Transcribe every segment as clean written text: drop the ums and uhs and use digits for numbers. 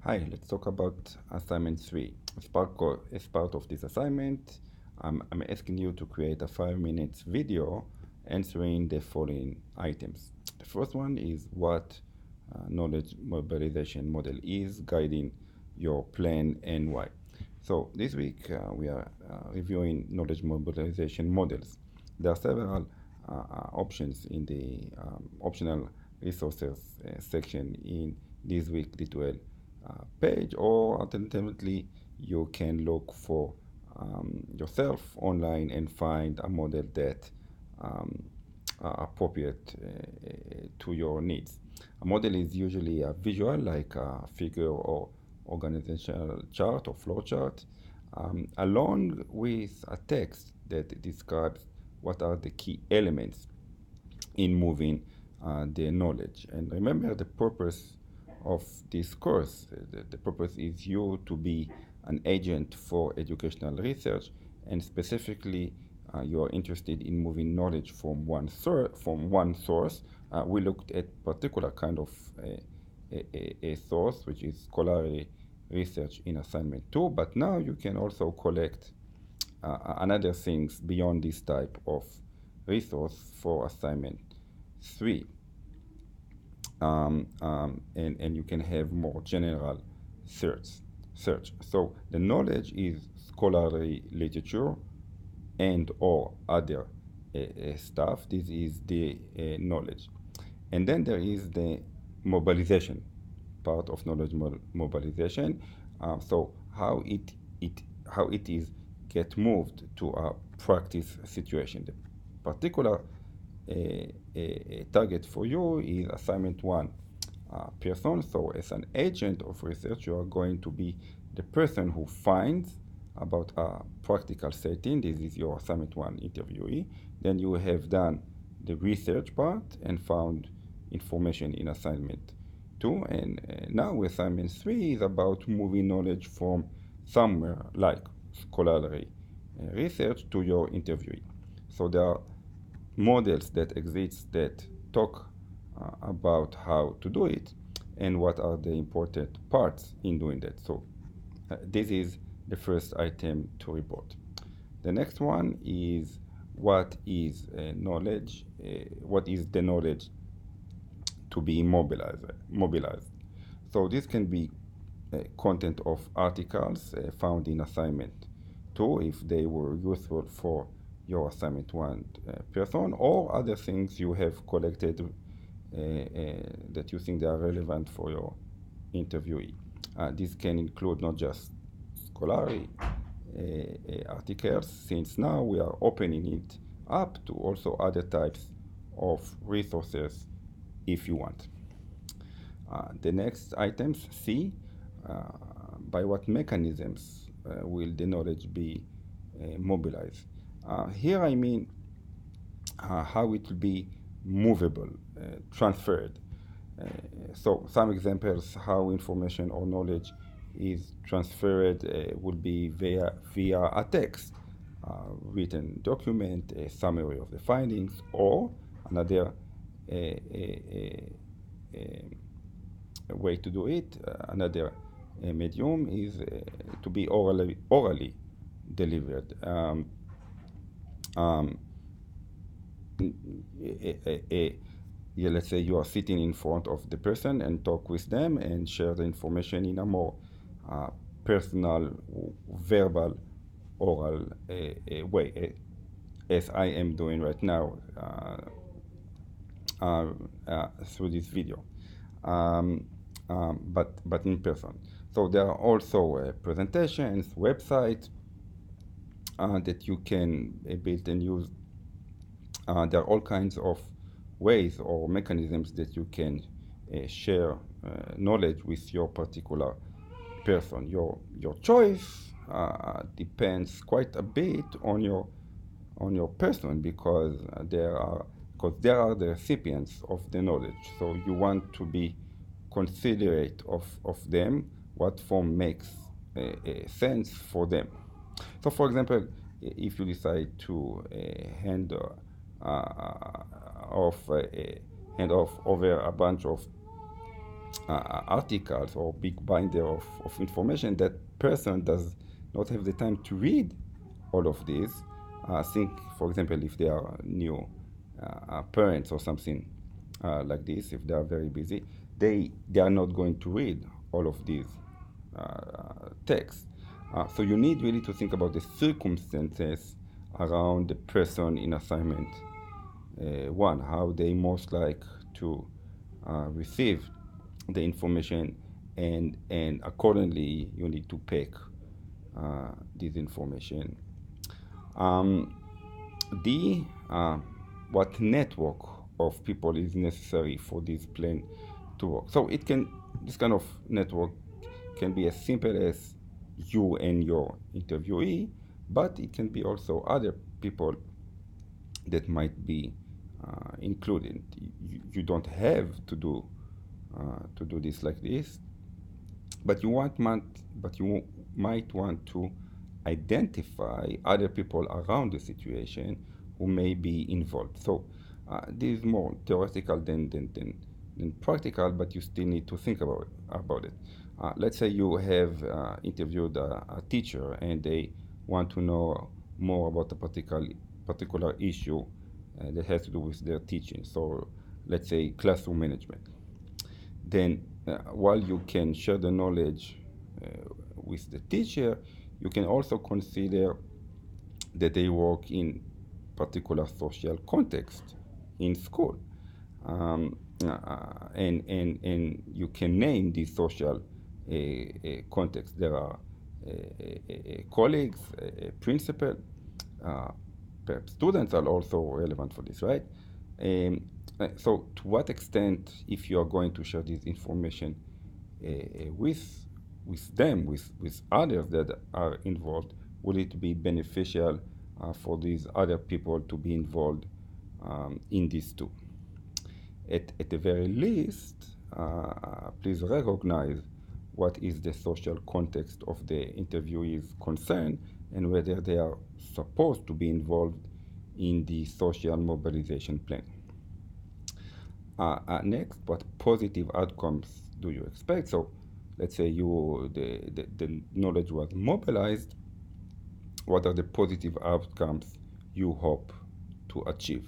Hi, let's talk about assignment 3. As part of this assignment, I'm asking you to create a 5 minutes video answering the following items. The first one is what knowledge mobilization model is guiding your plan and why. So this week we are reviewing knowledge mobilization models. There are several options in the optional resources section in this week tutorial page, or alternatively you can look for yourself online and find a model that appropriate to your needs. A model is usually a visual, like a figure or organizational chart or flow chart, along with a text that describes what are the key elements in moving the knowledge. And remember the purpose of this course. The purpose is you to be an agent for educational research, and specifically you are interested in moving knowledge from one source. We looked at particular kind of a source, which is scholarly research in assignment 2, but now you can also collect another things beyond this type of resource for assignment 3. And you can have more general search. So the knowledge is scholarly literature and or other stuff. This is the knowledge. And then there is the mobilization part of knowledge mobilization. So how it is get moved to a practice situation. The particular a target for you is assignment 1 person. So as an agent of research, you are going to be the person who finds about a practical setting. This is your assignment 1 interviewee. Then you have done the research part and found information in assignment 2. And now assignment 3 is about moving knowledge from somewhere like scholarly research to your interviewee. So there are models that exist that talk about how to do it and what are the important parts in doing that. So this is the first item to report. The next one is what is knowledge, what is the knowledge to be mobilized. So this can be content of articles found in assignment 2 if they were useful for your assignment 1 person, or other things you have collected that you think they are relevant for your interviewee. This can include not just scholarly articles, since now we are opening it up to also other types of resources if you want. The next items, C, by what mechanisms will the knowledge be mobilized? Here I mean how it will be movable, transferred. So some examples how information or knowledge is transferred would be via a text, written document, a summary of the findings, or another way to do it, another medium is to be orally delivered. Let's say you are sitting in front of the person and talk with them and share the information in a more personal, verbal, oral way, as I am doing right now through this video, but in person. So there are also presentations, websites that you can build and use. There are all kinds of ways or mechanisms that you can share knowledge with your particular person. Your choice depends quite a bit on your person, because there are the recipients of the knowledge. So you want to be considerate of them, what form makes sense for them. So for example, if you decide to hand off over a bunch of articles or big binder of information, that person does not have the time to read all of these. Think, for example, if they are new parents or something like this, if they are very busy, they are not going to read all of these texts. So you need really to think about the circumstances around the person in assignment one, how they most like to receive the information, and accordingly you need to pick this information. Um, D, what network of people is necessary for this plan to work? So this kind of network can be as simple as you and your interviewee, but it can be also other people that might be included. You don't have to do this like this, but you might want to identify other people around the situation who may be involved. So this is more theoretical than practical, but you still need to think about it. Let's say you have interviewed a teacher and they want to know more about a particular issue that has to do with their teaching. So let's say classroom management. Then while you can share the knowledge with the teacher, you can also consider that they work in particular social context in school. And you can name these social context. There are colleagues, principal, perhaps students are also relevant for this, right? So to what extent, if you are going to share this information with them, with others that are involved, will it be beneficial for these other people to be involved in this too? At the very least, please recognize what is the social context of the interviewee's concern and whether they are supposed to be involved in the social mobilization plan. Next, what positive outcomes do you expect? So let's say the knowledge was mobilized. What are the positive outcomes you hope to achieve?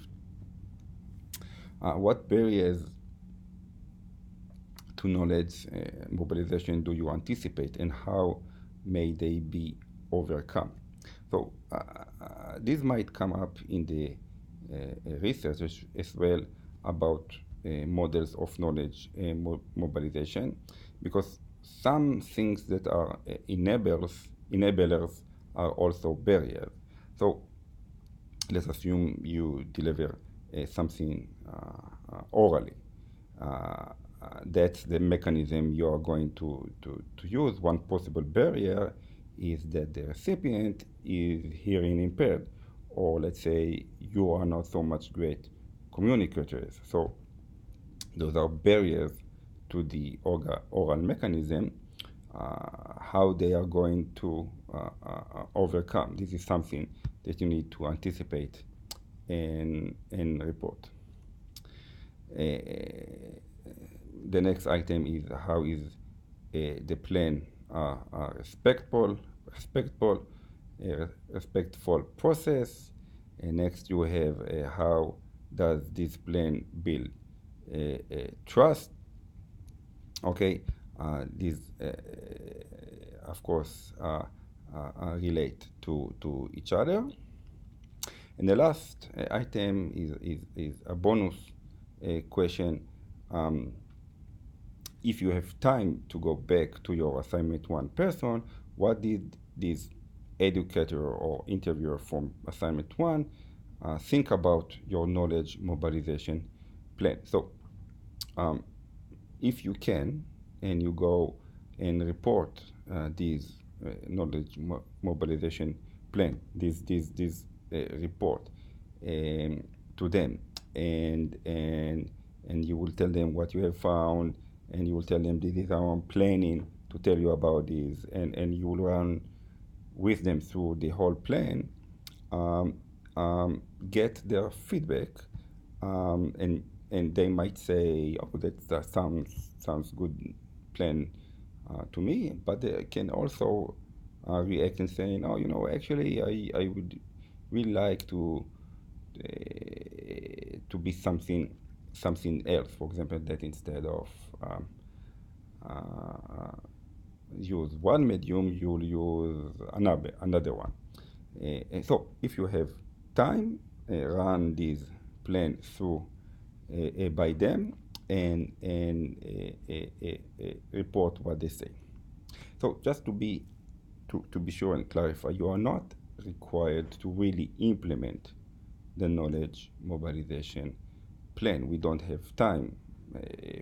What barriers to knowledge mobilization do you anticipate, and how may they be overcome? So this might come up in the research as well about models of knowledge mobilization, because some things that are enablers are also barriers. So let's assume you deliver something orally. That's the mechanism you are going to use. One possible barrier is that the recipient is hearing impaired, or let's say you are not so much great communicators. So those are barriers to the oral mechanism. How they are going to overcome. This is something that you need to anticipate and report. The next item is how is the plan respectful process. And next you have how does this plan build trust. Okay, these of course relate to each other. And the last item is a bonus question. If you have time to go back to your assignment one person, what did this educator or interviewer from assignment one think about your knowledge mobilization plan? So if you can, and you go and report this knowledge mobilization plan, this report to them, and you will tell them what you have found, and you will tell them this is how I'm planning to tell you about this, and you will run with them through the whole plan, get their feedback, and and they might say, "Oh, that sounds good plan to me," but they can also react and saying, "Oh, actually, I would really like to be something else. For example, that instead of uh, use one medium, you'll use another one." And so if you have time, run this plan through by them and report what they say. So just to be sure and clarify, you are not required to really implement the knowledge mobilization plan. We don't have time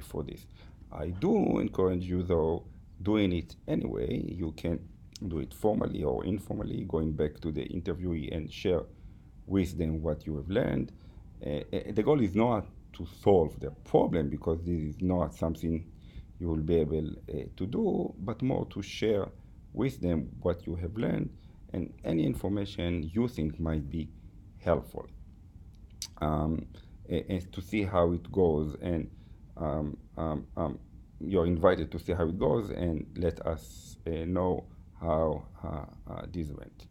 for this. I do encourage you, though, doing it anyway. You can do it formally or informally, going back to the interviewee and share with them what you have learned. The goal is not to solve the problem, because this is not something you will be able to do, but more to share with them what you have learned and any information you think might be helpful, um, and to see how it goes. And um, um, um, you're invited to see how it goes and let us know how this went.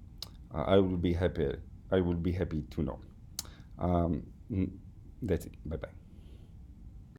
I will be happy. I will be happy to know. Um, mm, that's it. Bye bye.